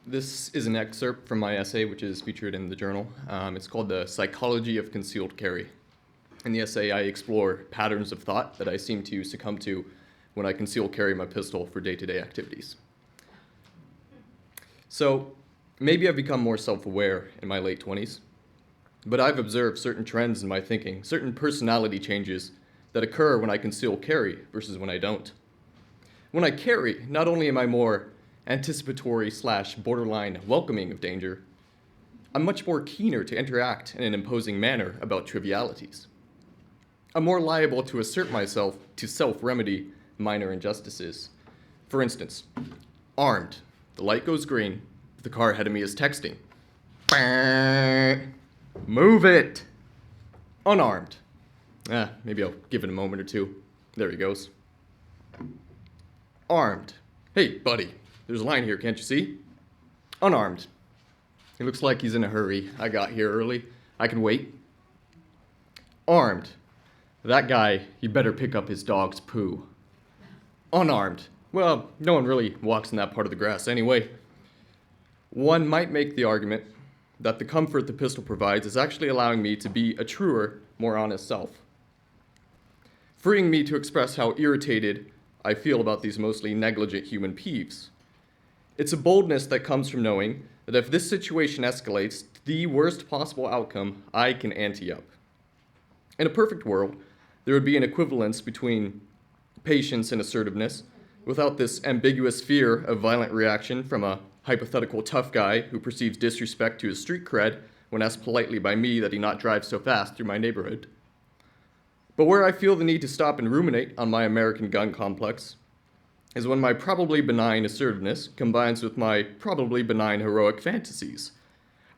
This is an excerpt from my essay, which is featured in the journal. It's called The Psychology of Concealed Carry. In the essay, I explore patterns of thought that I seem to succumb to when I conceal carry my pistol for day-to-day activities. So, maybe I've become more self-aware in my late 20s, but I've observed certain trends in my thinking, certain personality changes that occur when I conceal carry versus when I don't. When I carry, not only am I more anticipatory / borderline welcoming of danger, I'm much more keener to interact in an imposing manner about trivialities. I'm more liable to assert myself to self-remedy minor injustices. For instance, armed, the light goes green, the car ahead of me is texting. Move it! Unarmed. Maybe I'll give it a moment or two. There he goes. Armed. Hey, buddy, there's a line here, can't you see? Unarmed. He looks like he's in a hurry. I got here early. I can wait. Armed. That guy, he better pick up his dog's poo. Unarmed. Well, no one really walks in that part of the grass anyway. One might make the argument that the comfort the pistol provides is actually allowing me to be a truer, more honest self, freeing me to express how irritated I feel about these mostly negligent human peeves. It's a boldness that comes from knowing that if this situation escalates to the worst possible outcome, I can ante up. In a perfect world, there would be an equivalence between patience and assertiveness without this ambiguous fear of violent reaction from a hypothetical tough guy who perceives disrespect to his street cred when asked politely by me that he not drive so fast through my neighborhood. But where I feel the need to stop and ruminate on my American gun complex is when my probably benign assertiveness combines with my probably benign heroic fantasies.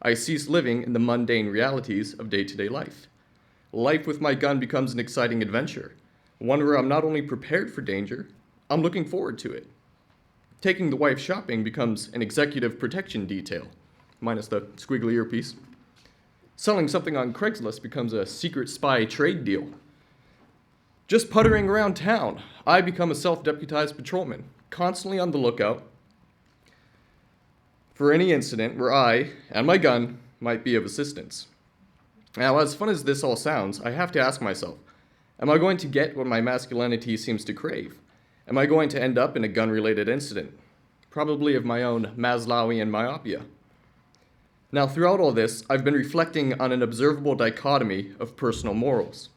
I cease living in the mundane realities of day-to-day life. Life with my gun becomes an exciting adventure, one where I'm not only prepared for danger, I'm looking forward to it. Taking the wife shopping becomes an executive protection detail, minus the squiggly earpiece. Selling something on Craigslist becomes a secret spy trade deal. Just puttering around town, I become a self-deputized patrolman, constantly on the lookout for any incident where I and my gun might be of assistance. Now, as fun as this all sounds, I have to ask myself, am I going to get what my masculinity seems to crave? Am I going to end up in a gun-related incident? Probably of my own Maslowian myopia. Now, throughout all this, I've been reflecting on an observable dichotomy of personal morals.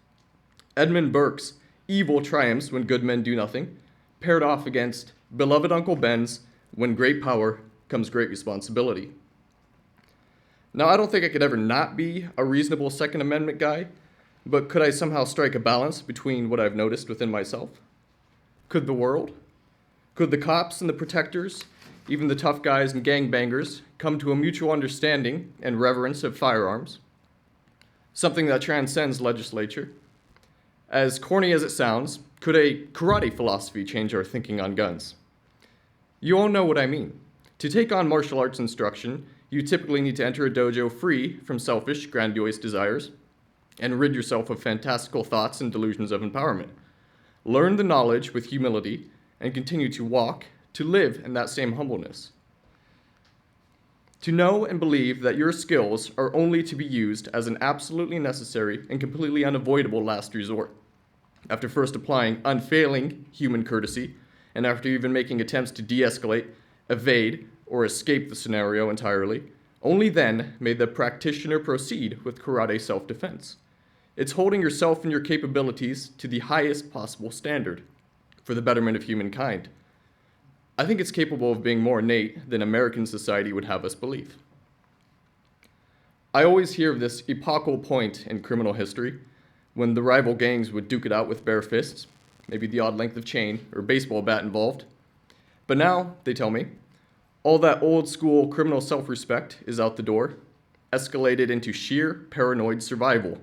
Edmund Burke's evil triumphs when good men do nothing, paired off against beloved Uncle Ben's when great power comes great responsibility. Now, I don't think I could ever not be a reasonable Second Amendment guy, but could I somehow strike a balance between what I've noticed within myself? Could the world? Could the cops and the protectors, even the tough guys and gangbangers, come to a mutual understanding and reverence of firearms? Something that transcends legislature. As corny as it sounds, could a karate philosophy change our thinking on guns? You all know what I mean. To take on martial arts instruction, you typically need to enter a dojo free from selfish, grandiose desires and rid yourself of fantastical thoughts and delusions of empowerment. Learn the knowledge with humility and continue to walk, to live in that same humbleness. To know and believe that your skills are only to be used as an absolutely necessary and completely unavoidable last resort. After first applying unfailing human courtesy, and after even making attempts to de-escalate, evade, or escape the scenario entirely, only then may the practitioner proceed with karate self-defense. It's holding yourself and your capabilities to the highest possible standard for the betterment of humankind. I think it's capable of being more innate than American society would have us believe. I always hear of this epochal point in criminal history when the rival gangs would duke it out with bare fists, maybe the odd length of chain or baseball bat involved. But now, they tell me, all that old school criminal self-respect is out the door, escalated into sheer paranoid survival.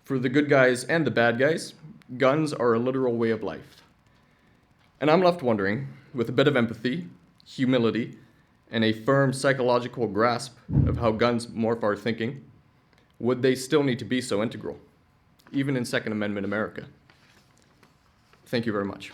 For the good guys and the bad guys, guns are a literal way of life. And I'm left wondering, with a bit of empathy, humility, and a firm psychological grasp of how guns morph our thinking, would they still need to be so integral, even in Second Amendment America? Thank you very much.